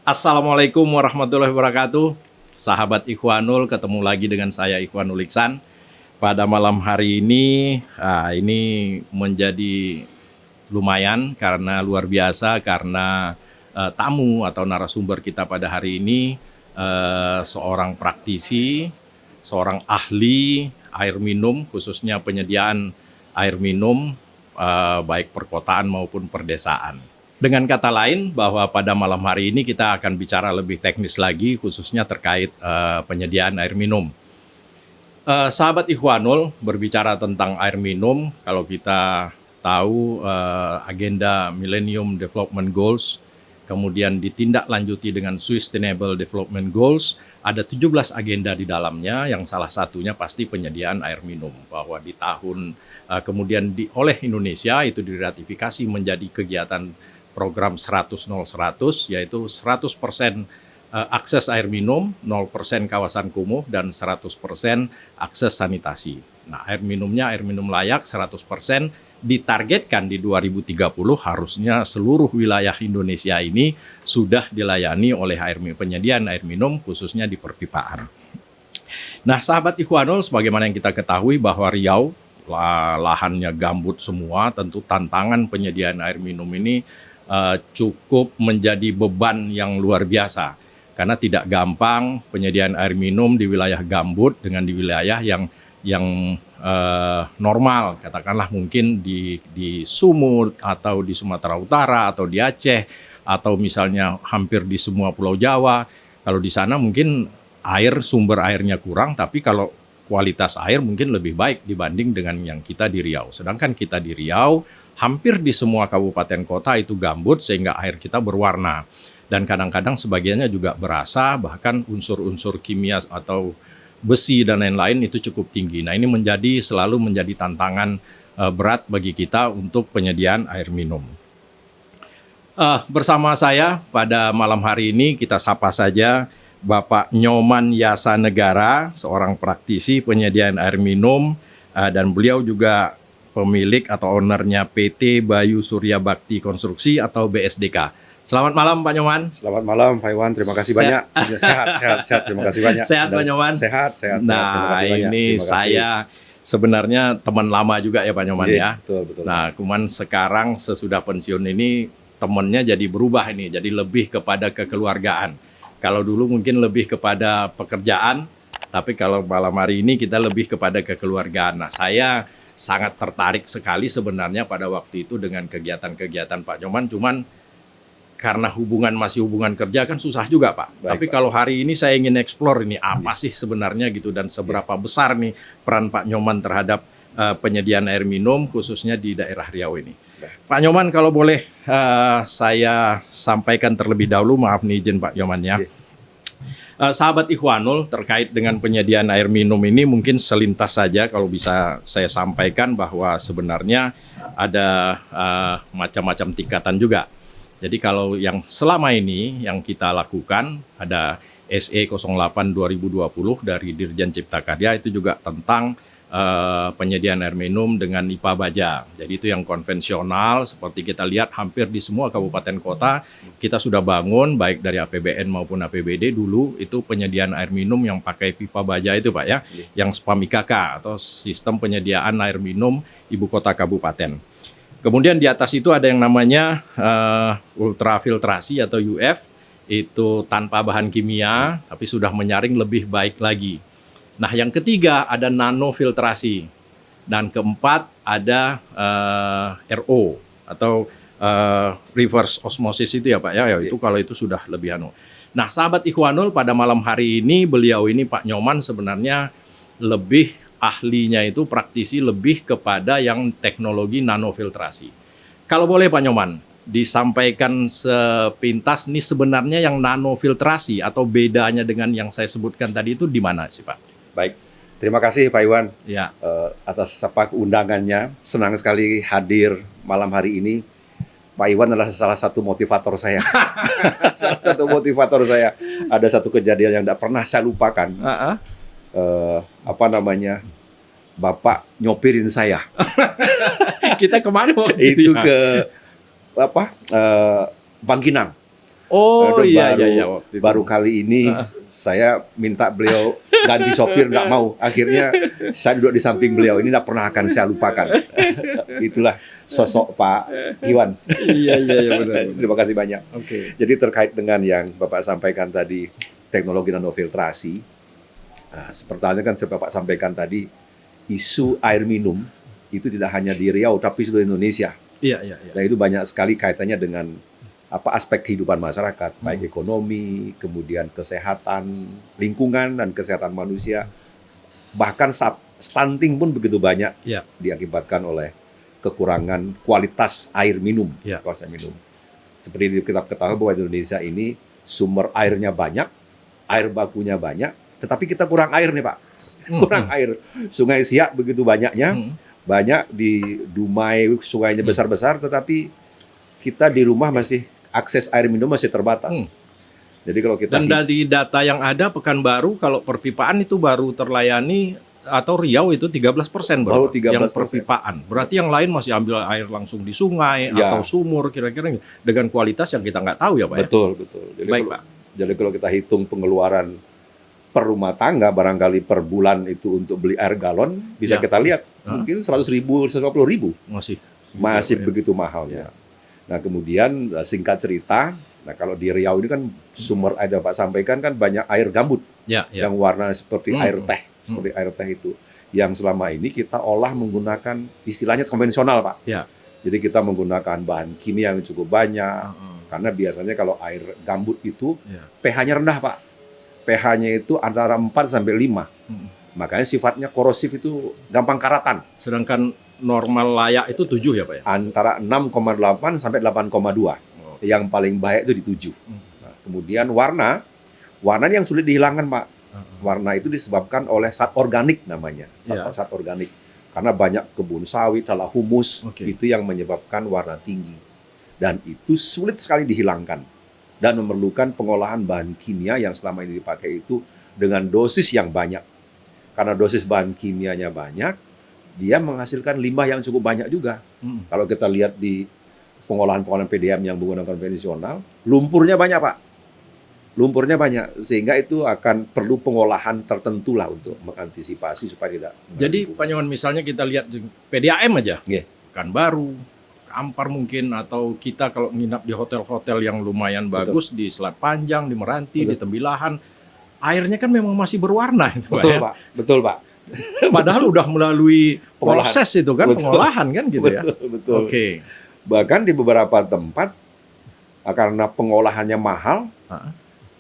Assalamualaikum warahmatullahi wabarakatuh. Sahabat Ikhwanul, ketemu lagi dengan saya Ikhwanul Iksan. Pada malam hari ini menjadi lumayan karena luar biasa karena tamu atau narasumber kita pada hari ini seorang praktisi, seorang ahli air minum, khususnya penyediaan air minum baik perkotaan maupun perdesaan. Dengan kata lain bahwa pada malam hari ini kita akan bicara lebih teknis lagi khususnya terkait penyediaan air minum. Sahabat Ikhwanul, berbicara tentang air minum, kalau kita tahu agenda Millennium Development Goals, kemudian ditindaklanjuti dengan Sustainable Development Goals, ada 17 agenda di dalamnya yang salah satunya pasti penyediaan air minum. Bahwa di tahun kemudian oleh Indonesia itu diratifikasi menjadi kegiatan program 100-0-100, yaitu 100% akses air minum, 0% kawasan kumuh, dan 100% akses sanitasi. Nah, air minumnya air minum layak 100%, ditargetkan di 2030 harusnya seluruh wilayah Indonesia ini sudah dilayani oleh penyediaan air minum, khususnya di perpipaan. Nah, sahabat Ikhwanul, sebagaimana yang kita ketahui bahwa Riau, lahannya gambut semua, tentu tantangan penyediaan air minum ini cukup menjadi beban yang luar biasa karena tidak gampang penyediaan air minum di wilayah gambut dengan di wilayah yang normal, katakanlah mungkin di Sumut atau di Sumatera Utara atau di Aceh atau misalnya hampir di semua Pulau Jawa. Kalau di sana mungkin sumber airnya kurang, tapi kalau kualitas air mungkin lebih baik dibanding dengan yang kita di Riau. Sedangkan kita di Riau hampir di semua kabupaten kota itu gambut sehingga air kita berwarna. Dan kadang-kadang sebagiannya juga berasa, bahkan unsur-unsur kimia atau besi dan lain-lain itu cukup tinggi. Nah, ini selalu menjadi tantangan berat bagi kita untuk penyediaan air minum. Bersama saya pada malam hari ini kita sapa saja Bapak Nyoman Yasa Negara, seorang praktisi penyediaan air minum, dan beliau juga pemilik atau ownernya PT Bayu Surya Bakti Konstruksi atau BSDK. Selamat malam Pak Nyoman. Selamat malam Pak Iwan, terima kasih banyak. Sehat, terima kasih banyak. Sehat Pak Nyoman? Sehat. Nah, ini saya sebenarnya teman lama juga ya Pak Nyoman ya. Betul. Nah, cuman sekarang sesudah pensiun ini temannya jadi berubah ini, jadi lebih kepada kekeluargaan. Kalau dulu mungkin lebih kepada pekerjaan, tapi kalau malam hari ini kita lebih kepada kekeluargaan. Nah, saya sangat tertarik sekali sebenarnya pada waktu itu dengan kegiatan-kegiatan Pak Nyoman, cuman karena masih hubungan kerja kan susah juga Pak. Baik, tapi Pak. kalau hari ini saya ingin eksplor ini apa sih sebenarnya gitu dan seberapa besar nih peran Pak Nyoman terhadap penyediaan air minum khususnya di daerah Riau ini. Pak Nyoman, kalau boleh saya sampaikan terlebih dahulu, maaf nih izin Pak Nyoman ya. Sahabat Ikhwanul, terkait dengan penyediaan air minum ini mungkin selintas saja kalau bisa saya sampaikan bahwa sebenarnya ada macam-macam tingkatan juga. Jadi kalau yang selama ini yang kita lakukan ada SE 08 2020 dari Dirjen Cipta Karya, itu juga tentang penyediaan air minum dengan IPA Baja. Jadi itu yang konvensional, seperti kita lihat hampir di semua kabupaten kota kita sudah bangun baik dari APBN maupun APBD dulu itu penyediaan air minum yang pakai pipa baja itu Pak ya, yang SPAM IKK atau sistem penyediaan air minum ibu kota kabupaten. Kemudian di atas itu ada yang namanya ultrafiltrasi atau UF, itu tanpa bahan kimia tapi sudah menyaring lebih baik lagi. Nah, yang ketiga ada nanofiltrasi, dan keempat ada RO atau reverse osmosis itu ya Pak ya, itu kalau itu sudah lebih Nah, sahabat Ikhwanul, pada malam hari ini beliau ini Pak Nyoman sebenarnya lebih ahlinya itu praktisi lebih kepada yang teknologi nanofiltrasi. Kalau boleh Pak Nyoman disampaikan sepintas nih sebenarnya yang nanofiltrasi atau bedanya dengan yang saya sebutkan tadi itu di mana sih Pak? Baik, terima kasih Pak Iwan ya. Atas undangannya. Senang sekali hadir malam hari ini. Pak Iwan adalah salah satu motivator saya. Salah satu motivator saya. Ada satu kejadian yang tidak pernah saya lupakan. Bapak nyopirin saya. Kita kemana waktu itu ke Bangkinang. Oh Aduh, iya baru, iya iya waktu itu. baru kali ini saya minta beliau ganti sopir, nggak mau. Akhirnya saya duduk di samping beliau, ini nggak pernah akan saya lupakan. Itulah sosok Pak Iwan. Iya iya iya benar. Terima kasih banyak. Oke. Jadi terkait dengan yang Bapak sampaikan tadi, teknologi nanofiltrasi, seperti kan Bapak sampaikan tadi, isu air minum itu tidak hanya di Riau, tapi seluruh Indonesia. Iya iya iya. Dan itu banyak sekali kaitannya dengan aspek kehidupan masyarakat, baik ekonomi, kemudian kesehatan lingkungan dan kesehatan manusia. Bahkan stunting pun begitu banyak Iya. diakibatkan oleh kekurangan kualitas air minum. Iya. Kualitas air minum. Seperti kita ketahui bahwa Indonesia ini sumber airnya banyak, air bakunya banyak, tetapi kita kurang air nih Pak. Kurang air. Sungai Siak begitu banyaknya, banyak di Dumai, sungainya besar-besar, tetapi kita di rumah masih akses air minum masih terbatas. Jadi kalau kita Dan dari data yang ada Pekanbaru kalau perpipaan itu baru terlayani atau Riau itu 13% Baru yang 13%. perpipaan. Berarti yang lain masih ambil air langsung di sungai Ya. atau sumur kira-kira dengan kualitas yang kita nggak tahu ya Pak ya. betul. Jadi Baik kalau, Pak. jadi kalau kita hitung pengeluaran per rumah tangga barangkali per bulan itu untuk beli air galon bisa Ya. kita lihat mungkin 100.000, 150.000 masih ya. begitu mahalnya. Nah kemudian singkat cerita, nah kalau di Riau ini kan sumber air Pak sampaikan kan banyak air gambut Ya, ya. yang warna seperti air teh, seperti air teh itu yang selama ini kita olah menggunakan istilahnya konvensional Pak. Ya. Jadi kita menggunakan bahan kimia yang cukup banyak karena biasanya kalau air gambut itu pH-nya rendah Pak. pH-nya itu antara 4 sampai 5. Makanya sifatnya korosif itu gampang karatan. Sedangkan normal layak itu 7 ya Pak ya? Antara 6,8 sampai 8,2. Yang paling baik itu di 7. Nah, kemudian warna yang sulit dihilangkan Pak. Warna itu disebabkan oleh zat organik namanya. Zat organik. Karena banyak kebun sawit, tanah humus, itu yang menyebabkan warna tinggi. Dan itu sulit sekali dihilangkan. Dan memerlukan pengolahan bahan kimia yang selama ini dipakai itu dengan dosis yang banyak. Karena dosis bahan kimianya banyak, dia menghasilkan limbah yang cukup banyak juga. Kalau kita lihat di pengolahan PDAM yang menggunakan konvensional, lumpurnya banyak Pak. Lumpurnya banyak, sehingga itu akan perlu pengolahan tertentu lah untuk mengantisipasi supaya tidak. Jadi Pak Nyawan misalnya kita lihat PDAM aja, Pekanbaru, Kampar mungkin, atau kita kalau nginap di hotel-hotel yang lumayan bagus di Selat Panjang, di Meranti, di Tembilahan, airnya kan memang masih berwarna. Betul Pak, betul Pak. Padahal udah melalui proses itu kan, pengolahan kan gitu ya. Betul. Oke. Bahkan di beberapa tempat karena pengolahannya mahal,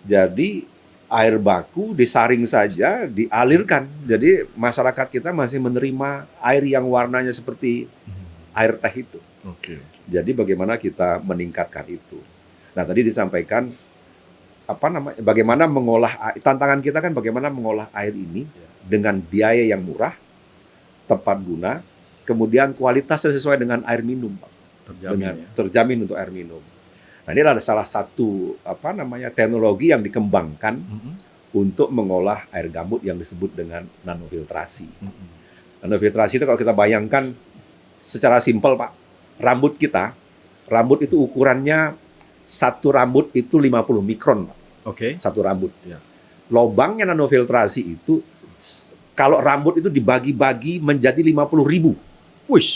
jadi air baku disaring saja, dialirkan. Jadi masyarakat kita masih menerima air yang warnanya seperti air teh itu. Jadi bagaimana kita meningkatkan itu. Nah tadi disampaikan bagaimana mengolah, tantangan kita kan bagaimana mengolah air ini dengan biaya yang murah, tepat guna, kemudian kualitasnya sesuai dengan air minum, Pak. Terjamin untuk air minum. Nah ini adalah salah satu teknologi yang dikembangkan untuk mengolah air gambut yang disebut dengan nanofiltrasi. Nanofiltrasi itu kalau kita bayangkan secara simpel Pak, rambut itu ukurannya satu rambut itu 50 mikron Pak. Satu rambut. Lobangnya nanofiltrasi itu kalau rambut itu dibagi-bagi menjadi 50.000. Wih,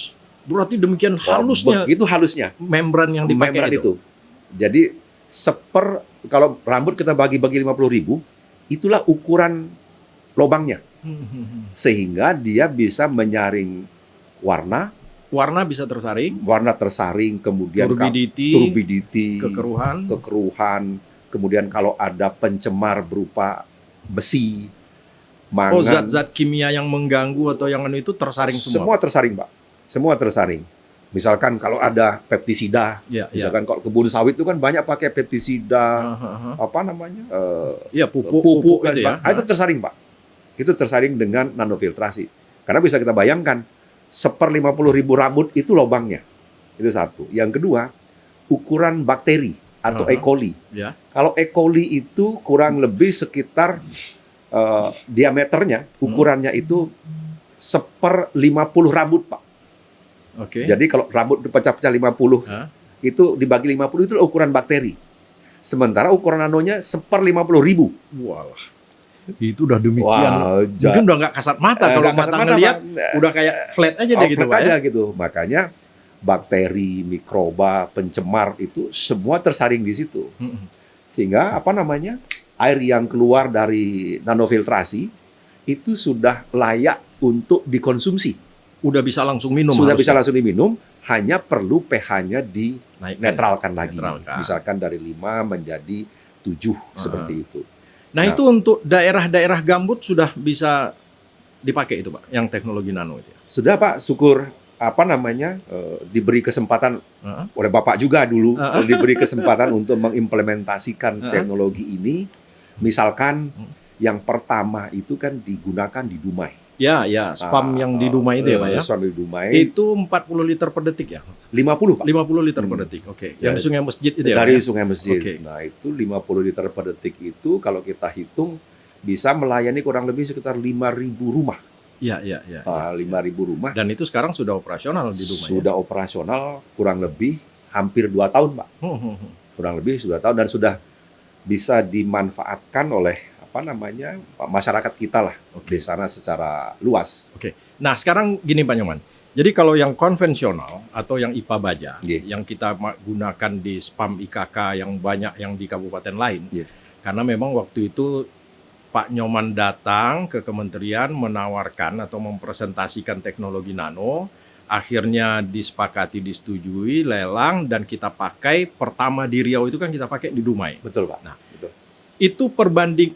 berarti demikian halusnya. Begitu halusnya membran yang dipakai itu. Jadi kalau rambut kita bagi-bagi 50.000, itulah ukuran lobangnya. Sehingga dia bisa menyaring warna bisa tersaring. Warna tersaring, kemudian turbidity, kekeruhan, kemudian kalau ada pencemar berupa besi, mangan. Zat-zat kimia yang mengganggu atau yang itu tersaring semua. Semua tersaring, Pak. Semua tersaring. Misalkan kalau ada pestisida, misalkan kalau kebun sawit itu kan banyak pakai pestisida, pupuk itu ya. Itu tersaring, Pak. Itu tersaring dengan nanofiltrasi. Karena bisa kita bayangkan, 1/50.000 rambut itu lubangnya. Itu satu. Yang kedua, ukuran bakteri atau E. coli. Kalau E. coli itu kurang lebih sekitar diameternya, ukurannya itu 1/50 rambut, Pak. Jadi kalau rambut dipecah-pecah 50, itu dibagi 50 itu ukuran bakteri. Sementara ukuran nanonya 1/50.000. Walah. Itu udah demikian. Wah, Mungkin udah nggak kasat mata kalau nggak kasat mata mata, ngelihat Pak. udah kayak flat aja deh gitu, Flat Pak aja ya. gitu. Makanya bakteri, mikroba, pencemar itu semua tersaring di situ. Mm-mm. Sehingga air yang keluar dari nanofiltrasi itu sudah layak untuk dikonsumsi. Udah bisa langsung minum Sudah bisa harusnya. langsung diminum, hanya perlu pH-nya Naikkan. dinetralkan lagi. Netralkan. Misalkan dari 5 menjadi 7 seperti itu. Nah, Nah. itu untuk daerah-daerah gambut sudah bisa dipakai itu, Pak, yang teknologi nano itu. Sudah Pak, syukur diberi kesempatan Heeh. oleh Bapak juga dulu Uh-uh. diberi kesempatan untuk mengimplementasikan Uh-uh. teknologi ini. Misalkan yang pertama itu kan digunakan di Dumai. Ya, spam yang di Dumai itu ya, Pak ya. Spam di Dumai Itu 40 liter per detik ya? 50 Pak. 50 liter per detik. Oke. Yang di Sungai Masjid itu ya? Dari Pak, ya? Sungai Masjid. Oke. Nah, itu 50 liter per detik itu kalau kita hitung bisa melayani kurang lebih sekitar 5.000 rumah. Iya. 5.000 rumah. Dan itu sekarang sudah operasional di Dumai. Sudah operasional kurang lebih hampir 2 tahun, Pak. Ya? Kurang lebih sudah tahun dan sudah bisa dimanfaatkan oleh masyarakat kita lah Oke. di sana secara luas. Nah, sekarang gini Pak Nyoman. Jadi kalau yang konvensional atau yang IPA baja, Iya. yang kita gunakan di spam IKK yang banyak yang di kabupaten lain, Iya. karena memang waktu itu Pak Nyoman datang ke kementerian menawarkan atau mempresentasikan teknologi nano, akhirnya disepakati, disetujui, lelang, dan kita pakai. Pertama di Riau itu kan kita pakai di Dumai. Betul, Pak. Nah, betul. Itu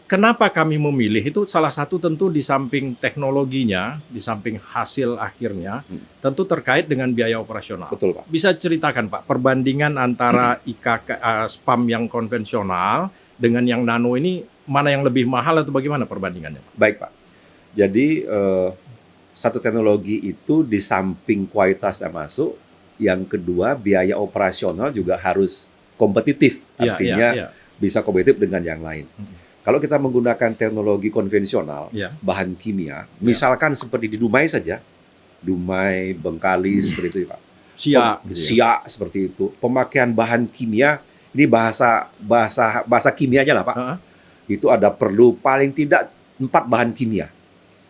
kenapa kami memilih itu salah satu tentu di samping teknologinya, di samping hasil akhirnya, tentu terkait dengan biaya operasional. Betul, Pak. Bisa ceritakan Pak perbandingan antara IKK spam yang konvensional dengan yang nano ini, mana yang lebih mahal atau bagaimana perbandingannya, Pak? Baik, Pak. Jadi satu teknologi itu di samping kualitasnya masuk, yang kedua biaya operasional juga harus kompetitif. Artinya Iya. bisa kompetitif dengan yang lain. Kalau kita menggunakan teknologi konvensional, Iya. bahan kimia, misalkan seperti di Dumai saja, Dumai, Bengkalis, seperti itu, Pak. Siak, gitu ya. Siak seperti itu. Pemakaian bahan kimia, ini bahasa kimia aja lah, Pak. Heeh. Itu ada perlu paling tidak 4 bahan kimia.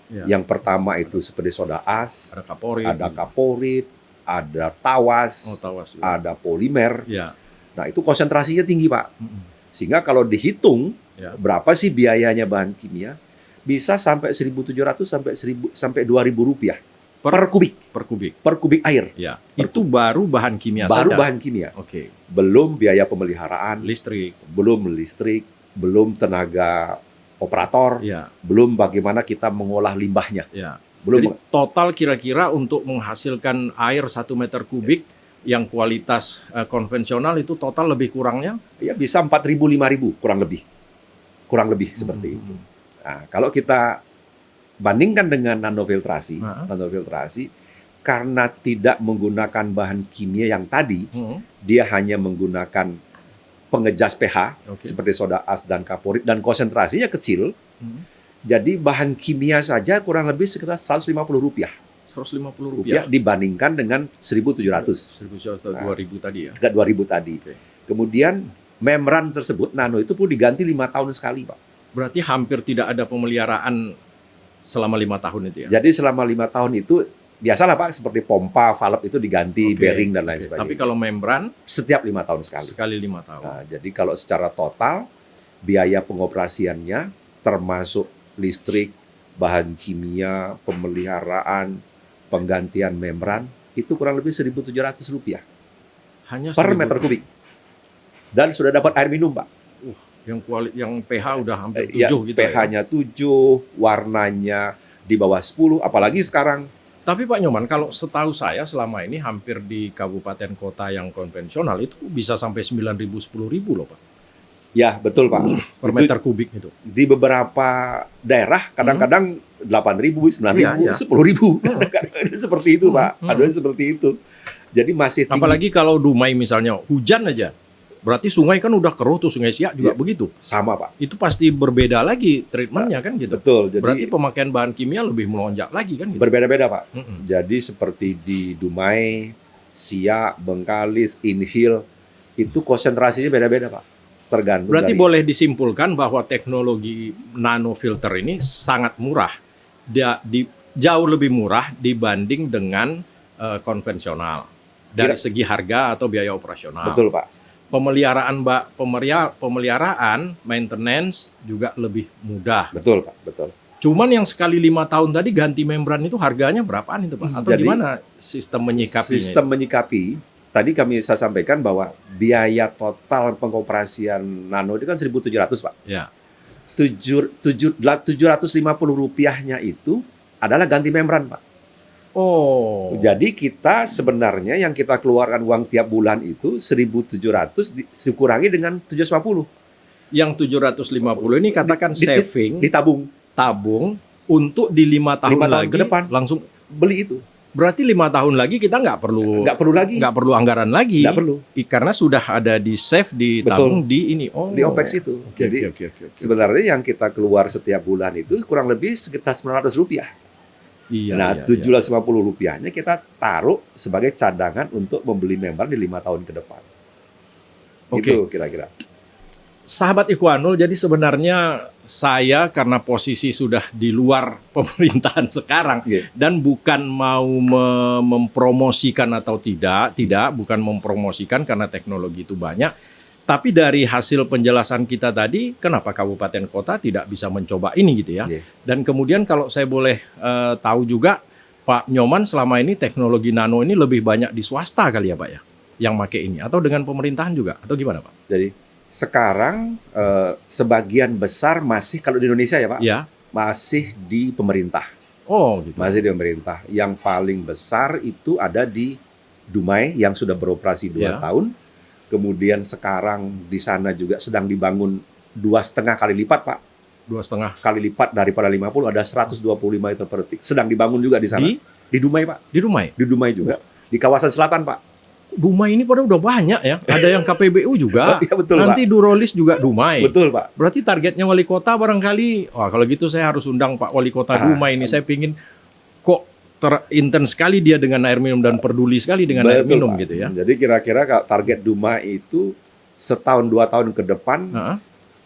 Iya. Yang pertama itu seperti soda as, Ada kaporit, ada kaporit, ada tawas, tawas, ya. ada polimer. Ya. Nah, itu konsentrasinya tinggi, Pak. Sehingga kalau dihitung Ya. berapa sih biayanya bahan kimia, bisa sampai 1.700 sampai 2.000 rupiah per kubik per kubik. air. Ya. Itu baru bahan kimia Baru saja. bahan kimia. Oke. Belum biaya pemeliharaan, Listrik. belum tenaga operator, Ya. belum bagaimana kita mengolah limbahnya. Ya. Belum. Jadi total kira-kira untuk menghasilkan air 1 meter kubik yang kualitas konvensional itu total lebih kurangnya Ya bisa 4.000 5.000 kurang lebih seperti itu. Nah, kalau kita bandingkan dengan nanofiltrasi, karena tidak menggunakan bahan kimia yang tadi, dia hanya menggunakan pengejas pH seperti soda as dan kaporit dan konsentrasinya kecil. Jadi bahan kimia saja kurang lebih sekitar 150 rupiah. 150 rupiah dibandingkan dengan 1.700. 2.000 tadi ya. 2.000 tadi. Oke. Kemudian membran tersebut nano itu pun diganti 5 tahun sekali, Pak. Berarti hampir tidak ada pemeliharaan selama 5 tahun itu ya. Jadi selama 5 tahun itu biasalah, Pak, seperti pompa, valve itu diganti, bearing dan lain sebagainya. Tapi kalau membran setiap 5 tahun sekali. Sekali 5 tahun. Nah, jadi kalau secara total biaya pengoperasiannya termasuk listrik, bahan kimia, pemeliharaan, penggantian membran itu kurang lebih 1.700 rupiah Hanya per 1.000 meter kubik. Dan sudah dapat air minum, Pak. Yang pH udah hampir 7 Ya, gitu pH-nya 7, warnanya di bawah 10, apalagi sekarang. Tapi Pak Nyoman, kalau setahu saya selama ini hampir di kabupaten kota yang konvensional itu bisa sampai 9.000 10.000 loh, Pak. Ya, betul, Pak. Per meter kubik itu. Di beberapa daerah kadang-kadang 8.000, 9.000, Iya. 10.000. Kadang-kadang seperti itu, Pak. Ada seperti itu. Jadi masih tinggi. Apalagi kalau Dumai misalnya hujan aja. Berarti sungai kan udah keruh tuh, Sungai Siak juga begitu. Sama, Pak. Itu pasti berbeda lagi treatmentnya kan gitu. Betul. Jadi Berarti pemakaian bahan kimia lebih melonjak lagi kan gitu. berbeda-beda, Pak. Jadi seperti di Dumai, Siak, Bengkalis, Inhil, itu konsentrasinya beda-beda, Pak. Tergantung Berarti dari boleh disimpulkan bahwa teknologi nanofilter ini sangat murah. Jauh lebih murah dibanding dengan konvensional dari segi harga atau biaya operasional. betul Pak. Pemeliharaan, maintenance juga lebih mudah. Betul Pak, betul. Cuman yang sekali 5 tahun tadi ganti membran itu harganya berapaan itu Pak? Atau Jadi, gimana sistem menyikapinya? Sistem menyikapi, tadi saya sampaikan bahwa biaya total pengoperasian nano itu kan 1.700 Pak. Ya. Rp750-nya itu adalah ganti membran Pak. Oh. Jadi kita sebenarnya yang kita keluarkan uang tiap bulan itu 1.700 dikurangi dengan 750. Yang 750 ini katakan saving, Ditabung tabung untuk di 5 tahun 5 tahun lagi ke depan. langsung. beli itu. Berarti 5 tahun lagi kita nggak perlu Nggak perlu anggaran lagi. Nggak perlu. Karena sudah ada di save, ditabung di ini. Oh. Di OPEX itu. Jadi Oke. sebenarnya yang kita keluar setiap bulan itu kurang lebih sekitar Rp900. Iya, Nah, iya, Rp750-nya kita taruh sebagai cadangan untuk membeli membran di 5 tahun ke depan. Oke. Itu kira-kira. Sahabat Ikhwanul, jadi sebenarnya saya karena posisi sudah di luar pemerintahan sekarang Iya. dan bukan mau mempromosikan atau tidak, bukan mempromosikan karena teknologi itu banyak. Tapi dari hasil penjelasan kita tadi, kenapa kabupaten kota tidak bisa mencoba ini gitu ya? Iya. Dan kemudian kalau saya boleh tahu juga, Pak Nyoman selama ini teknologi nano ini lebih banyak di swasta kali ya Pak ya? Yang make ini, atau dengan pemerintahan juga, atau gimana Pak? Jadi sekarang sebagian besar masih, kalau di Indonesia ya Pak, Ya. masih di pemerintah. Oh gitu. Masih di pemerintah. Yang paling besar itu ada di Dumai yang sudah beroperasi 2 Ya. tahun. Kemudian sekarang di sana juga sedang dibangun 2,5 kali lipat Pak. 2,5 Kali lipat daripada 50, ada 125 liter per detik. Sedang dibangun juga di sana. Di Dumai Pak. di Dumai. Di Dumai juga. Di kawasan selatan Pak. Dumai ini pada udah banyak ya. Ada yang KPBU juga. Iya betul Nanti Pak. Durolis juga Dumai. Betul Pak. Berarti targetnya wali kota barangkali. Wah kalau gitu saya harus undang Pak Wali Kota Dumai ini. Saya pingin kok terintens sekali dia dengan air minum dan peduli sekali dengan air Betul, minum Pak. gitu ya. Jadi kira-kira kalau target Dumai itu setahun 2 tahun ke depan Heeh.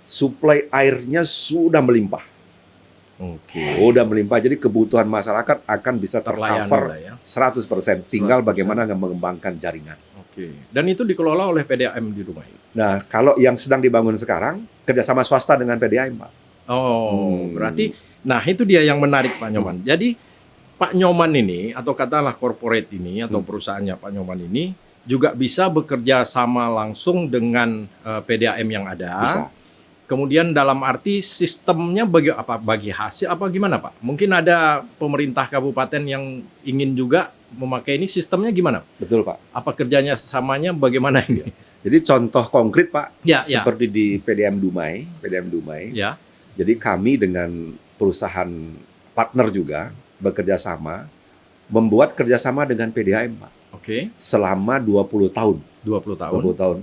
suplai airnya sudah melimpah. Oke. Udah melimpah, jadi kebutuhan masyarakat akan bisa Terlayani tercover lah ya. 100%. Tinggal 100%. bagaimana mengembangkan jaringan. Oke. Dan itu dikelola oleh PDAM di Dumai. Nah, kalau yang sedang dibangun sekarang, kerjasama swasta dengan PDAM, Pak. Oh, berarti nah itu dia yang menarik Pak Nyoman. Jadi Pak Nyoman ini atau katakanlah corporate ini atau perusahaannya Pak Nyoman ini juga bisa bekerja sama langsung dengan PDAM yang ada. Bisa. Kemudian dalam arti sistemnya bagi hasil apa gimana Pak? Mungkin ada pemerintah kabupaten yang ingin juga memakai ini, sistemnya gimana? Betul, Pak. Apa kerjanya samanya bagaimana ini? Jadi contoh konkret, Pak, Ya, seperti di PDAM Dumai, ya. Jadi kami dengan perusahaan partner juga bekerja sama, membuat kerjasama dengan PDAM, Pak. Oke. Selama 20 tahun. 20 tahun. 20 tahun.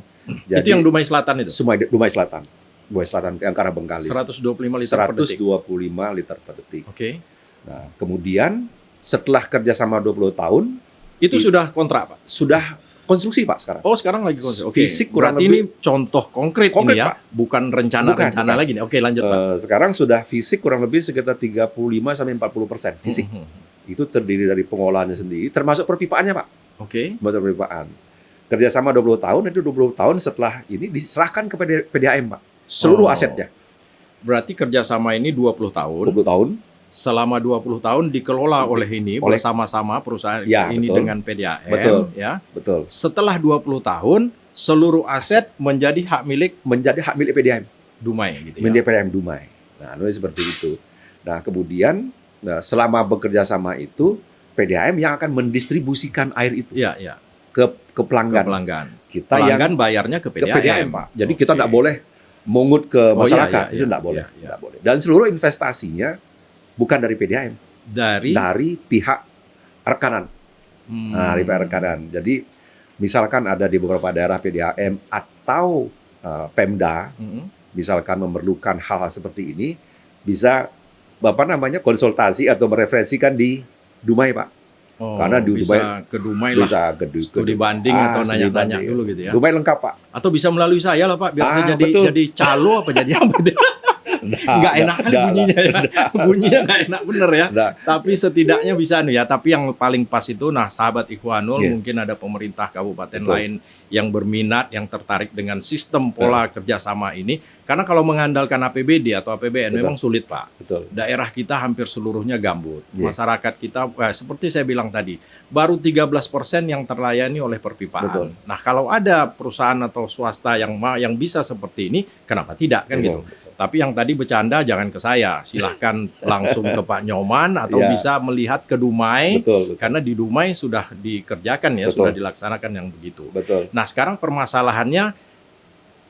Itu yang Dumai Selatan itu. Semua Dumai Selatan. Dumai Selatan yang ke arah Bengkalis. 125 liter per detik. 125 liter per detik. Oke. Nah, kemudian setelah kerjasama 20 tahun, Itu sudah kontrak, Pak? sudah konstruksi, Pak, sekarang. Oh, sekarang lagi kontrak. Oke. Fisik kurang Berarti lebih- ini contoh konkret Konkret, ini ya, Pak. bukan rencana-rencana Bukan. lagi nih. Oke, lanjut, Pak. Sekarang sudah fisik kurang lebih sekitar 35-40% fisik. Itu terdiri dari pengolahannya sendiri, termasuk perpipaannya, Pak. Oke. Termasuk perpipaan. Kerjasama 20 tahun, itu 20 tahun setelah ini diserahkan ke PDAM, Pak. Seluruh Oh. asetnya. Berarti kerjasama ini 20 tahun. 20 tahun. Selama 20 tahun dikelola oleh ini Oleh- bersama-sama perusahaan Ya, ini betul. dengan PDAM. Betul. Ya. Betul. Setelah 20 tahun, seluruh aset menjadi hak milik Menjadi hak milik PDAM. Dumai gitu ya. Menjadi PDAM Dumai. Nah, seperti itu. Nah, kemudian selama bekerja sama itu, PDAM yang akan mendistribusikan air itu Iya, iya. ke Ke pelanggan. pelanggan. Kita yang Pelanggan bayarnya ke ke PDAM. PDAM, Pak. Jadi kita Oke. tidak boleh mungut ke Oh, masyarakat. iya, Itu iya, tidak boleh. iya, iya. Tidak boleh. Dan seluruh investasinya bukan dari PDAM, dari pihak rekanan. Nah, dari pihak rekanan. Jadi misalkan ada di beberapa daerah PDAM atau Pemda, misalkan memerlukan hal-hal seperti ini, bisa konsultasi atau mereferensikan di Dumai, Pak. Oh, Karena di bisa Dubai ke Dumai lah, bisa gedung studi banding atau studi nanya-nanya banding. dulu gitu ya. Dumai lengkap, Pak. Atau bisa melalui saya lah Pak, biar saya Betul. jadi calo apa jadi apa deh. Nggak enak kali bunyinya ya. Bunyinya nggak enak bener ya. Nah, Tapi setidaknya bisa nih ya. Tapi yang paling pas itu, nah sahabat Ikhwanul, Iya. mungkin ada pemerintah kabupaten Betul. lain yang berminat, yang tertarik dengan sistem pola kerjasama ini. Karena kalau mengandalkan APBD atau APBN Betul. memang sulit Pak. betul. Daerah kita hampir seluruhnya gambut. Iya. Masyarakat kita, seperti saya bilang tadi, baru 13% yang terlayani oleh perpipaan. Betul. Nah kalau ada perusahaan atau swasta yang bisa seperti ini, kenapa tidak kan gitu? Betul. Tapi yang tadi bercanda jangan ke saya, silahkan langsung ke Pak Nyoman atau Iya. bisa melihat ke Dumai, Betul. karena di Dumai sudah dikerjakan ya, Betul. sudah dilaksanakan yang begitu. Betul. Nah sekarang permasalahannya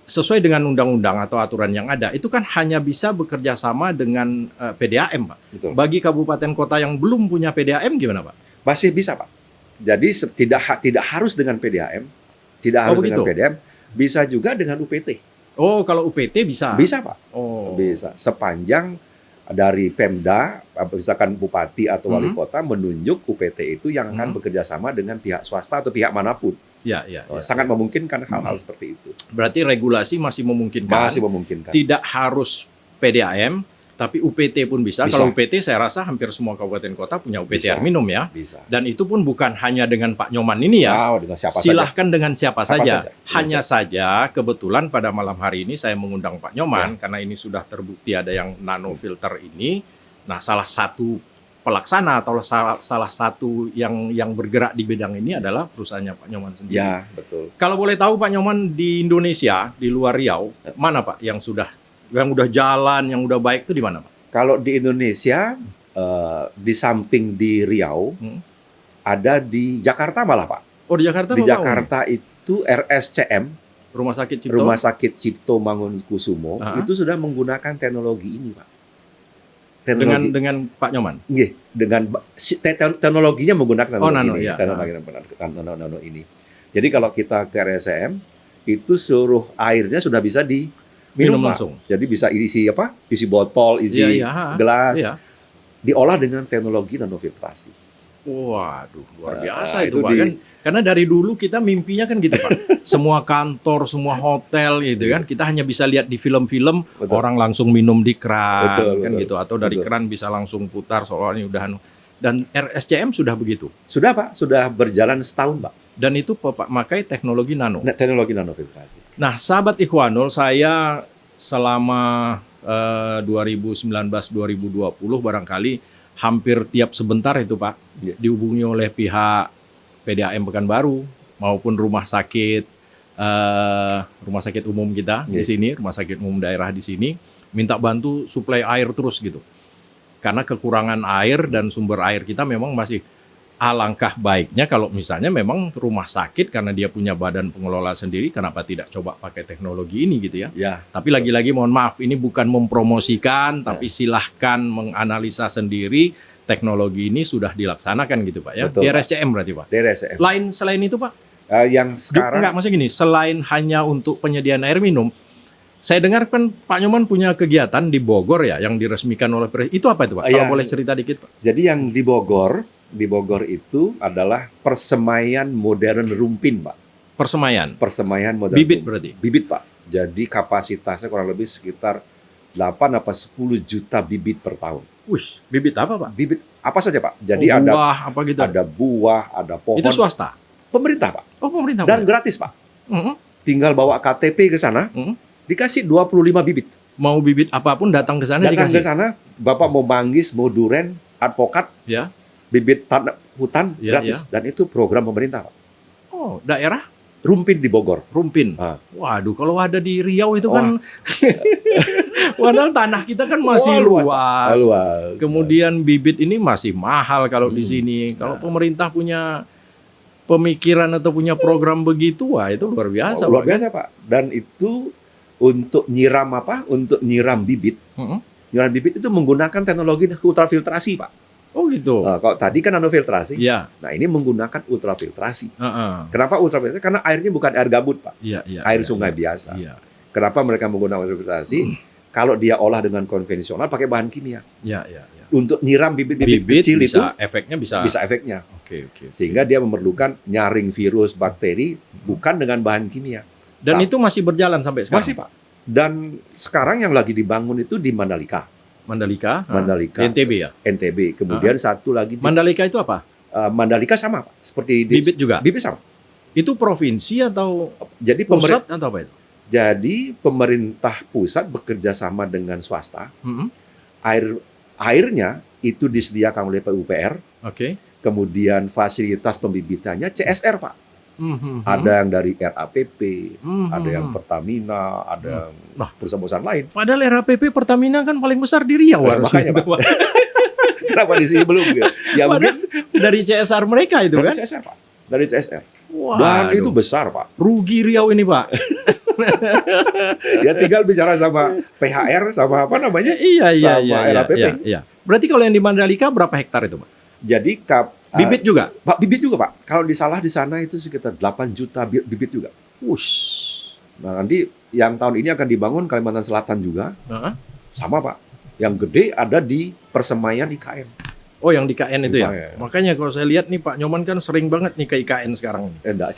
sesuai dengan undang-undang atau aturan yang ada, itu kan hanya bisa bekerja sama dengan PDAM Pak. Betul. Bagi kabupaten kota yang belum punya PDAM gimana Pak? Masih bisa, Pak. Jadi tidak harus dengan PDAM, tidak harus dengan begitu? PDAM, bisa juga dengan UPT. Oh kalau UPT bisa? Bisa, Pak. Oh. Bisa. Sepanjang dari Pemda, misalkan bupati atau wali kota menunjuk UPT itu yang akan bekerja sama dengan pihak swasta atau pihak manapun. Ya, ya, ya. Sangat memungkinkan hal-hal seperti itu. Berarti regulasi masih memungkinkan. Masih memungkinkan. Tidak harus PDAM, tapi UPT pun bisa. Bisa. Kalau UPT saya rasa hampir semua kabupaten kota punya UPT Bisa. air minum ya. Bisa. Dan itu pun bukan hanya dengan Pak Nyoman ini ya. Dengan siapa saja. Silahkan dengan siapa Siapa saja. saja. Hanya saja kebetulan pada malam hari ini saya mengundang Pak Nyoman karena ini sudah terbukti ada yang nano filter ini. Nah, salah satu pelaksana atau salah satu yang bergerak di bidang ini adalah perusahaannya Pak Nyoman sendiri. Ya, betul. Kalau boleh tahu Pak Nyoman, di Indonesia, di luar Riau, mana Pak yang udah jalan, yang udah baik itu di mana Pak? Kalau di Indonesia, di samping di Riau, ada di Jakarta malah, Pak. Oh, di Jakarta Di Pak? Jakarta itu RSCM, Rumah Sakit Cipto. Rumah Sakit Cipto Mangunkusumo, Aha. itu sudah menggunakan teknologi ini, Pak. Dengan Pak Nyoman. Nggih, teknologinya menggunakan nano, ini, ya. teknologi nano ini. Jadi kalau kita ke RSCM, itu seluruh airnya sudah bisa Minum diminum, Pak. langsung. Jadi bisa isi apa? Isi botol, isi gelas, Iya. diolah dengan teknologi nanofiltrasi. Waduh, luar biasa itu itu Pak. Kan, karena dari dulu kita mimpinya kan gitu Pak. Semua kantor, semua hotel gitu kan. Kita hanya bisa lihat di film-film Betul. orang langsung minum di keran kan Betul. gitu. Atau dari Betul. keran bisa langsung putar soalnya udah. Dan RSCM sudah begitu. Sudah, Pak, sudah berjalan setahun, Pak. Dan itu pakai teknologi nano. Teknologi nanofiltrasi. Nah, sahabat Ikhwanul, saya selama 2019-2020 barangkali hampir tiap sebentar itu Pak Iya. dihubungi oleh pihak PDAM Pekanbaru maupun rumah sakit umum kita di Iya. sini, rumah sakit umum daerah di sini, minta bantu suplai air terus gitu. Karena kekurangan air dan sumber air kita memang masih. Alangkah baiknya kalau misalnya memang rumah sakit karena dia punya badan pengelola sendiri, kenapa tidak coba pakai teknologi ini gitu ya. Ya, Tapi lagi-lagi mohon maaf, ini bukan mempromosikan, tapi silahkan menganalisa sendiri teknologi ini sudah dilaksanakan gitu Pak ya. Betul, Di Pak. RSCM berarti Pak. dari RSCM. Selain itu Pak, Yang sekarang enggak maksudnya gini, selain hanya untuk penyediaan air minum, saya dengar kan Pak Nyoman punya kegiatan di Bogor ya, yang diresmikan oleh Presiden. Itu apa itu Pak? Kalau Iya. boleh cerita dikit Pak. Jadi yang di Bogor itu adalah persemaian modern rumpin, Pak. Persemaian, Persemaian modern bibit rumpin. berarti. Bibit, Pak. Jadi kapasitasnya kurang lebih sekitar 8 apa 10 juta bibit per tahun. Wih, bibit apa Pak? Bibit apa saja, Pak? Jadi ada Buah apa gitu? buah, ada pohon. Itu swasta. Pemerintah, Pak. Oh, pemerintah. Dan Pak. gratis, Pak. Mhm. Tinggal bawa KTP ke sana, dikasih 25 bibit. Mau bibit apapun datang ke sana Datang ke dikasih. sana, Bapak mau manggis, mau duren, advokat, Ya. bibit tanah hutan Ya, gratis. Dan itu program pemerintah, Pak. Oh, daerah Rumpin di Bogor. Rumpin. Ah. Waduh, kalau ada di Riau itu kan padahal tanah kita kan masih Wah, luas. Luas. Kemudian bibit ini masih mahal kalau di sini. Kalau pemerintah punya pemikiran atau punya program begitu, wah itu luar biasa. luar Pak. biasa, Pak. Dan itu untuk nyiram apa? Untuk nyiram bibit. Mhm. Nyiram bibit itu menggunakan teknologi ultrafiltrasi, Pak. Oh gitu. Kalau tadi kan nanofiltrasi. Iya. Nah, ini menggunakan ultrafiltrasi. Heeh. Kenapa ultrafiltrasi? Karena airnya bukan air gabut, Pak. Iya, iya. Air iya, sungai iya. biasa. Iya. Kenapa mereka menggunakan ultrafiltrasi? Kalau dia olah dengan konvensional pakai bahan kimia. Iya, iya, iya. untuk nyiram bibit-bibit Bibit kecil itu bisa, efeknya bisa. bisa efeknya. Oke. Sehingga dia memerlukan nyaring virus, bakteri bukan dengan bahan kimia. Dan itu masih berjalan sampai sekarang. Masih, Pak. Dan sekarang yang lagi dibangun itu di Mandalika. Mandalika. Mandalika. NTB ya. NTB. Kemudian satu lagi di Mandalika itu apa? Mandalika sama, Pak. Seperti di Bibit juga. Bibit sama. Itu provinsi atau Jadi pusat atau apa itu? Jadi pemerintah pusat bekerja sama dengan swasta. Mm-mm. Airnya itu disediakan oleh PUPR. Oke. Kemudian fasilitas pembibitannya CSR, Pak. Ada yang dari RAPP, ada yang Pertamina, ada Nah. perusahaan-perusahaan lain. Padahal RAPP Pertamina kan paling besar di Riau. Makanya, Pak. Kenapa di sini belum? Ya mungkin dari CSR mereka itu dari kan. CSR, Pak. Dari CSR. Wah, Dan itu besar, Pak. rugi Riau ini, Pak. Ya tinggal bicara sama PHR, sama apa namanya? Iya, sama RAPP. iya. Berarti kalau yang di Mandalika berapa hektar itu, Pak? Jadi Bibit juga? Pak, bibit juga, Pak. Kalau disalah di sana itu sekitar 8 juta bibit juga. Wush. Nah, nanti yang tahun ini akan dibangun Kalimantan Selatan juga. Heeh. Sama, Pak. Yang gede ada di Persemaian IKN. Oh, yang di KN itu ya? IKN. Makanya kalau saya lihat nih Pak Nyoman kan sering banget nih ke IKN sekarang. Enggak.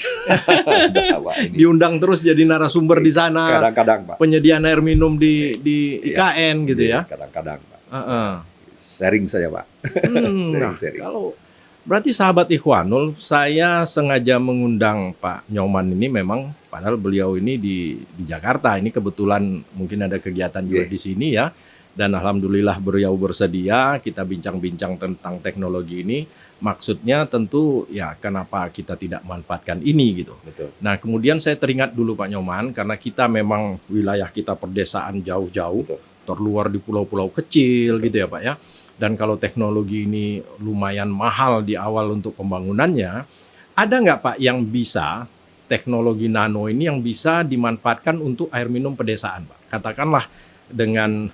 Enggak, Pak. Ini Diundang terus jadi narasumber di sana. kadang-kadang, Pak. Penyediaan air minum di Iya. IKN gitu ya. Kadang-kadang, Pak. Heeh. Sharing saya, Pak. Nah, Sering. kalau berarti sahabat Ikhwanul, saya sengaja mengundang Pak Nyoman ini memang padahal beliau ini di Jakarta. Ini kebetulan mungkin ada kegiatan juga di sini ya. Dan alhamdulillah beliau bersedia kita bincang-bincang tentang teknologi ini. Maksudnya tentu ya kenapa kita tidak manfaatkan ini gitu. Betul. Nah kemudian saya teringat dulu Pak Nyoman karena kita memang wilayah kita perdesaan jauh-jauh. Betul. Terluar di pulau-pulau kecil gitu ya Pak ya. Dan kalau teknologi ini lumayan mahal di awal untuk pembangunannya, ada nggak Pak yang bisa teknologi nano ini yang bisa dimanfaatkan untuk air minum pedesaan Pak? Katakanlah dengan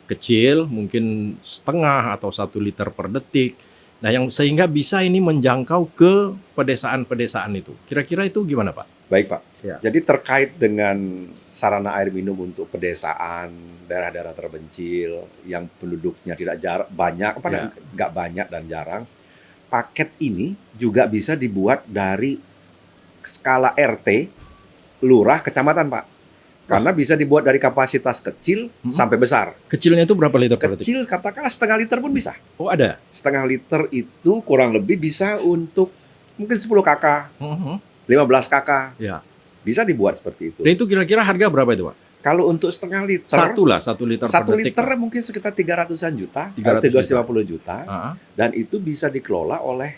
kecil, mungkin setengah atau 1 liter per detik. Nah yang sehingga bisa ini menjangkau ke pedesaan-pedesaan itu. Kira-kira itu gimana Pak? Baik, Pak. Ya. Jadi terkait dengan sarana air minum untuk pedesaan, daerah-daerah terpencil yang penduduknya tidak banyak, Ya. nggak banyak dan jarang, paket ini juga bisa dibuat dari skala RT, lurah, kecamatan, Pak. Karena bisa dibuat dari kapasitas kecil sampai besar. Kecilnya itu berapa liter per detik? Kecil katakanlah setengah liter pun bisa. Oh ada? Setengah liter itu kurang lebih bisa untuk mungkin 10 kakak, 15 kakak. Ya. Bisa dibuat seperti itu. Dan itu kira-kira harga berapa itu Pak? Kalau untuk setengah liter, 1 liter satu per detik. liter Pak. mungkin sekitar 300-an juta, 300 350 juta, Ah, dan itu bisa dikelola oleh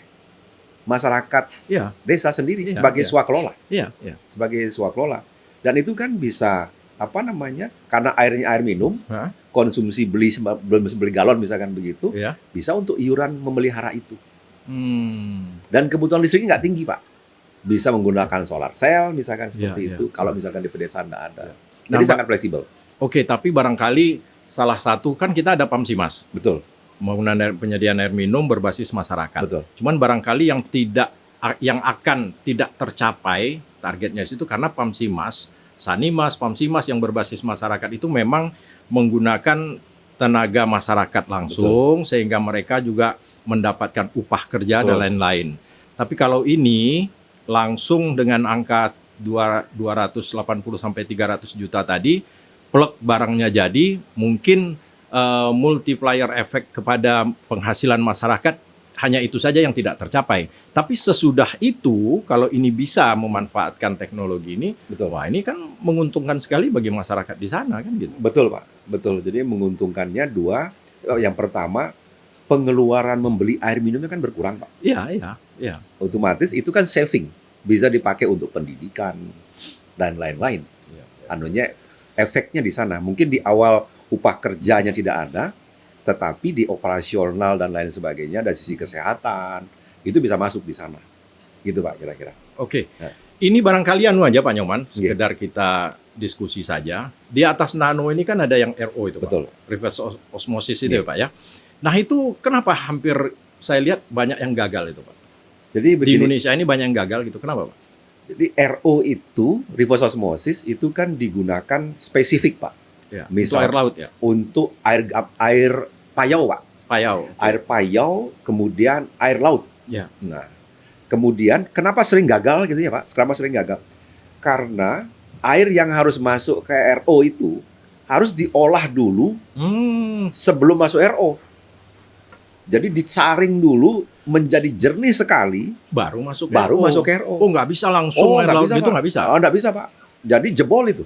masyarakat Iya, desa sendiri Iya, sebagai iya. swakelola, iya. sebagai swakelola. Dan itu kan bisa apa namanya? Karena airnya air minum, Hah? konsumsi beli galon misalkan begitu, Iya. bisa untuk iuran memelihara itu. Hmm. Dan kebutuhan listriknya nggak tinggi, Pak. Bisa menggunakan solar cell misalkan seperti Iya, itu. iya. Kalau misalkan di pedesaan nggak ada. Nah, Jadi Pak- sangat fleksibel. Oke, tapi barangkali salah satu kan kita ada PAMSIMAS, Betul, penyediaan air minum berbasis masyarakat. betul. Cuman barangkali yang akan tidak tercapai targetnya itu karena PAMSIMAS, SANIMAS, PAMSIMAS yang berbasis masyarakat itu memang menggunakan tenaga masyarakat langsung sehingga mereka juga mendapatkan upah kerja dan Betul. lain-lain. Tapi kalau ini langsung dengan angka 280 sampai 300 juta tadi, plug barangnya jadi, mungkin multiplier efek kepada penghasilan masyarakat hanya itu saja yang tidak tercapai. Tapi sesudah itu, kalau ini bisa memanfaatkan teknologi ini, Betul. wah ini kan menguntungkan sekali bagi masyarakat di sana kan gitu. Betul, Pak. Betul. Jadi menguntungkannya dua. Yang pertama, pengeluaran membeli air minumnya kan berkurang, Pak. Iya. Otomatis itu kan saving. Bisa dipakai untuk pendidikan dan lain-lain. Iya. Anunya efeknya di sana. Mungkin di awal upah kerjanya tidak ada, tetapi di operasional dan lain sebagainya dari sisi kesehatan itu bisa masuk di sana. Gitu, Pak, kira-kira. Oke. Ya. Ini barangkali anu aja Pak Nyoman, Iya. sekedar kita diskusi saja. Di atas nano ini kan ada yang RO itu Pak. Betul. Reverse osmosis itu Iya. ya Pak ya. Nah itu kenapa hampir saya lihat banyak yang gagal itu Pak. Jadi Di begini, Indonesia ini banyak yang gagal gitu. Kenapa Pak? jadi RO itu, reverse osmosis itu kan digunakan spesifik, Pak. Ya, Misal- untuk air laut ya. Untuk air payau, Pak. Payau. Air payau, kemudian air laut. Ya. Nah, kemudian kenapa sering gagal gitu ya Pak? Kenapa sering gagal? Karena air yang harus masuk ke RO itu harus diolah dulu sebelum masuk RO. Jadi disaring dulu menjadi jernih sekali, Baru masuk baru RO. masuk ke RO. Oh, nggak bisa langsung air nggak laut bisa, gitu, Pak. nggak bisa. Oh, nggak bisa Pak. Jadi jebol itu.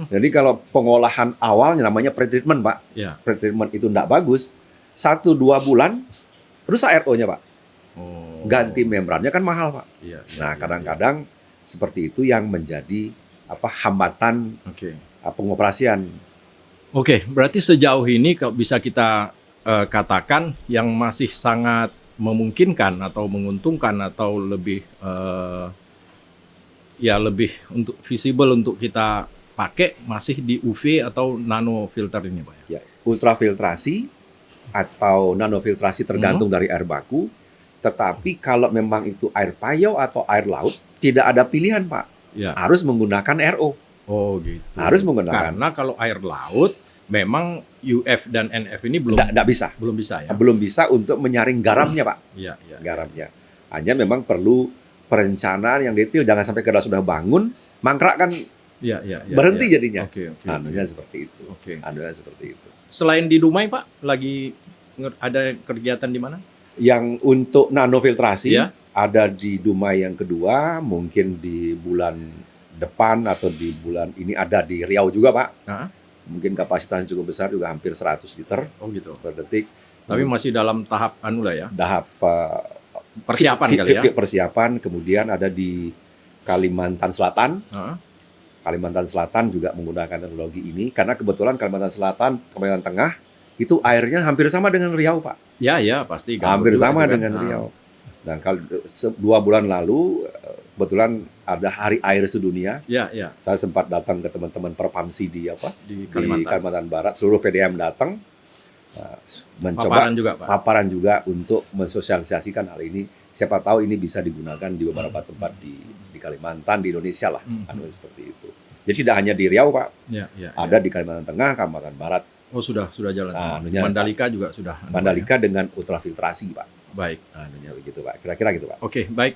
Jadi kalau pengolahan awalnya namanya pretreatment Pak. Ya. Pretreatment itu nggak bagus. 1-2 bulan rusak RO-nya Pak. Oh. Ganti membrannya kan mahal Pak. Iya, iya, Nah iya, kadang-kadang seperti itu yang menjadi hambatan iya. Oke. pengoperasian. Oke, berarti sejauh ini kalau bisa kita katakan yang masih sangat memungkinkan atau menguntungkan atau lebih ya lebih untuk visible untuk kita pakai masih di UV atau nano filter ini, Pak. Ya, ultrafiltrasi atau nanofiltrasi tergantung dari air baku. Tetapi kalau memang itu air payau atau air laut, tidak ada pilihan Pak. Ya. Harus menggunakan RO. Oh gitu. Harus menggunakan. Karena kalau air laut memang UF dan NF ini Nggak bisa. belum bisa ya. Belum bisa untuk menyaring garamnya Pak. Iya, iya. Garamnya. Hanya memang perlu perencanaan yang detail. Jangan sampai kita sudah bangun, mangkrak kan Iya, iya, iya, berhenti iya. jadinya. Oke, oke. Anunya seperti itu. Oke. Anunya seperti itu. Selain di Dumai, Pak, lagi ada kegiatan di mana? Yang untuk nanofiltrasi Ya. ada di Dumai yang kedua, mungkin di bulan depan atau di bulan ini ada di Riau juga Pak. Nah, Mungkin kapasitasnya cukup besar, juga hampir 100 liter oh gitu. per detik. Tapi masih dalam tahap anu lah ya. Tahap Persiapan kali ya. persiapan. Kemudian ada di Kalimantan Selatan. Heeh. Kalimantan Selatan juga menggunakan teknologi ini karena kebetulan Kalimantan Selatan, Kalimantan Tengah itu airnya hampir sama dengan Riau Pak. Ya, ya, pasti. Hampir Gambut juga sama itu kan. dengan Riau. Nah, kalau 2 bulan lalu kebetulan ada Hari Air Sedunia. Ya, ya, Saya sempat datang ke teman-teman Perpamsi di di di Kalimantan. Kalimantan Barat, seluruh PDM datang mencoba Paparan juga, Pak. paparan juga untuk mensosialisasikan hal ini. Siapa tahu ini bisa digunakan di beberapa tempat di Kalimantan, di Indonesia lah, anu seperti itu. Jadi tidak hanya di Riau Pak, Ya, ya, ada di Kalimantan Tengah, Kalimantan Barat, Oh, sudah jalan. Nah, anunya- Mandalika juga sudah. anu, Mandalika dengan ultrafiltrasi Pak. ya. Baik. Anunya begitu Pak, kira-kira gitu Pak. Oke, baik.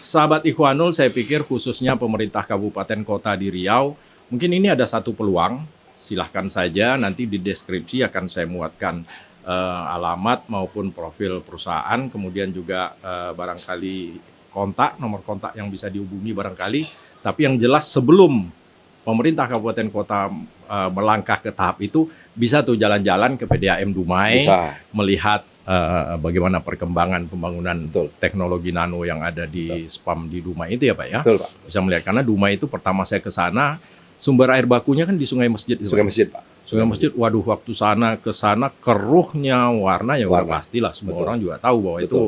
Sahabat Ikhwanul, saya pikir khususnya pemerintah kabupaten kota di Riau, mungkin ini ada satu peluang. Silahkan saja, nanti di deskripsi akan saya muatkan alamat maupun profil perusahaan, kemudian juga barangkali nomor kontak yang bisa dihubungi barangkali. Tapi yang jelas sebelum pemerintah kabupaten kota melangkah ke tahap itu, bisa tuh jalan-jalan ke PDAM Dumai, Bisa. melihat bagaimana perkembangan pembangunan Betul. teknologi nano yang ada di SPAM di Dumai itu ya Pak ya. Betul Pak. Bisa melihat, karena Dumai itu pertama saya ke sana, sumber air bakunya kan di Sungai Masjid. itu, Sungai Pak. Masjid Pak. Sungai Masjid, waduh, waktu ke sana keruhnya warna ya udah Warna. pastilah semua Betul. orang juga tahu bahwa Betul. itu.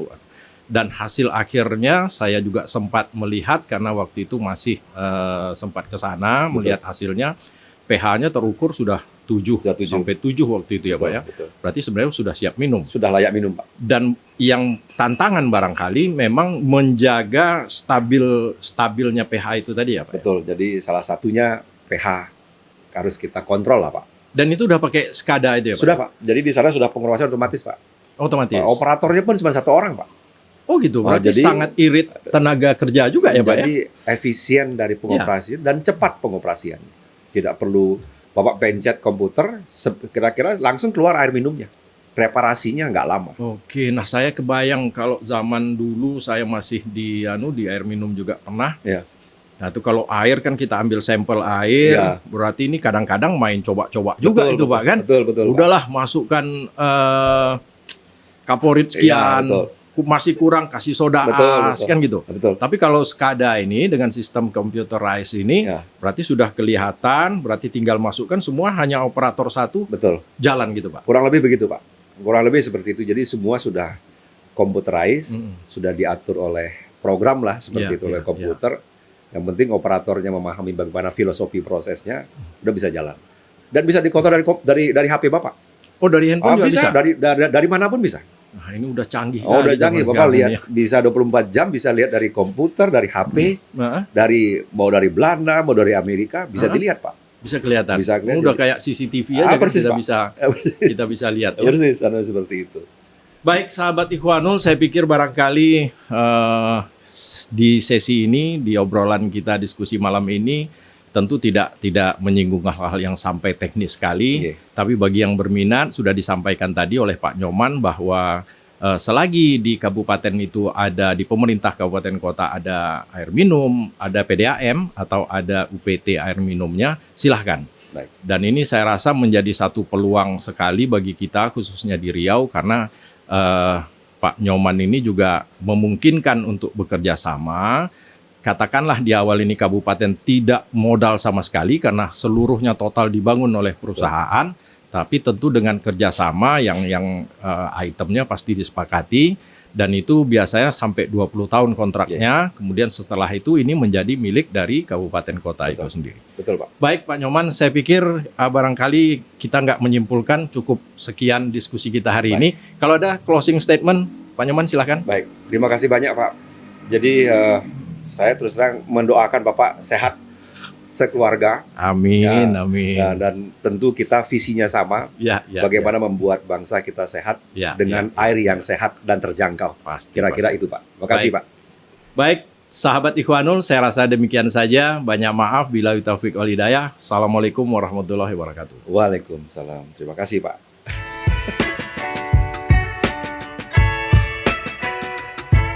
Dan hasil akhirnya saya juga sempat melihat karena waktu itu masih sempat ke sana Betul. melihat hasilnya, pH-nya terukur sudah 7 Sudah 7. sampai 7 waktu itu ya Pak Betul, ya. betul. Berarti sebenarnya sudah siap minum. Sudah layak minum Pak. Dan yang tantangan barangkali memang menjaga stabilnya pH itu tadi ya Pak. Betul. Jadi salah satunya pH harus kita kontrol lah Pak. Dan itu udah pakai SCADA itu ya Pak? Sudah Pak. Jadi di sana sudah pengawasan otomatis Pak. Otomatis. Pak, operatornya pun cuma 1 orang Pak. Oh gitu, berarti jadi- sangat irit tenaga kerja juga ya Pak ya? Jadi efisien dari pengoperasian dan cepat pengoperasian. Tidak perlu Bapak pencet komputer, kira-kira langsung keluar air minumnya. Preparasinya nggak lama. Oke, nah saya kebayang kalau zaman dulu saya masih di air minum juga pernah. Ya. Nah itu kalau air kan kita ambil sampel air, Ya. berarti ini kadang-kadang main coba-coba juga Betul, itu betul. Pak kan? Betul, betul. Pak. Udahlah masukkan kaporit Iya, sekian, betul. masih kurang kasih soda Betul, as betul. kan gitu. Betul. Tapi kalau SCADA ini dengan sistem computerized ini, Ya. berarti sudah kelihatan, berarti tinggal masukkan semua hanya operator satu Betul. jalan gitu Pak. Kurang lebih begitu Pak. Kurang lebih seperti itu. Jadi semua sudah computerized, Mm-mm. sudah diatur oleh program lah seperti Ya, itu oleh ya, komputer. Yang penting operatornya memahami bagaimana filosofi prosesnya, udah bisa jalan. Dan bisa dikontrol dari HP Bapak. Oh dari handphone juga bisa? Dari manapun bisa. Nah ini udah canggih. Oh, udah kali canggih. zaman Bapak sekarang lihat ini ya. bisa 24 jam, bisa lihat dari komputer, dari HP, Nah, mau dari Belanda, mau dari Amerika, bisa Hah? dilihat Pak. Bisa kelihatan. Bisa kelihatan. Udah kayak CCTV aja kan persis, kita Pak. kita bisa lihat. Ya. Persis, seperti itu. Baik, sahabat Ikhwanul, saya pikir barangkali di sesi ini, di obrolan kita diskusi malam ini, tentu tidak menyinggung hal-hal yang sampai teknis sekali, tapi bagi yang berminat sudah disampaikan tadi oleh Pak Nyoman bahwa selagi di kabupaten itu ada, di pemerintah kabupaten kota ada air minum, ada PDAM atau ada UPT air minumnya, silahkan. Baik. Dan ini saya rasa menjadi satu peluang sekali bagi kita khususnya di Riau karena Pak Nyoman ini juga memungkinkan untuk bekerja sama. Katakanlah di awal ini kabupaten tidak modal sama sekali karena seluruhnya total dibangun oleh perusahaan, tapi tentu dengan kerjasama yang itemnya pasti disepakati dan itu biasanya sampai 20 tahun kontraknya, kemudian setelah itu ini menjadi milik dari kabupaten kota itu sendiri. Betul, Pak. Baik Pak Nyoman, saya pikir barangkali kita nggak menyimpulkan, cukup sekian diskusi kita hari ini. Kalau ada closing statement, Pak Nyoman silahkan. Baik, terima kasih banyak Pak. Jadi saya terus terang mendoakan Bapak sehat sekeluarga. Amin, amin. Dan tentu kita visinya sama, bagaimana membuat bangsa kita sehat dengan air yang sehat dan terjangkau. Kira-kira itu Pak. Terima kasih Pak. Baik, sahabat Ikhwanul, saya rasa demikian saja. Banyak maaf bila taufik wal hidayah. Assalamualaikum warahmatullahi wabarakatuh. Waalaikumsalam. Terima kasih Pak.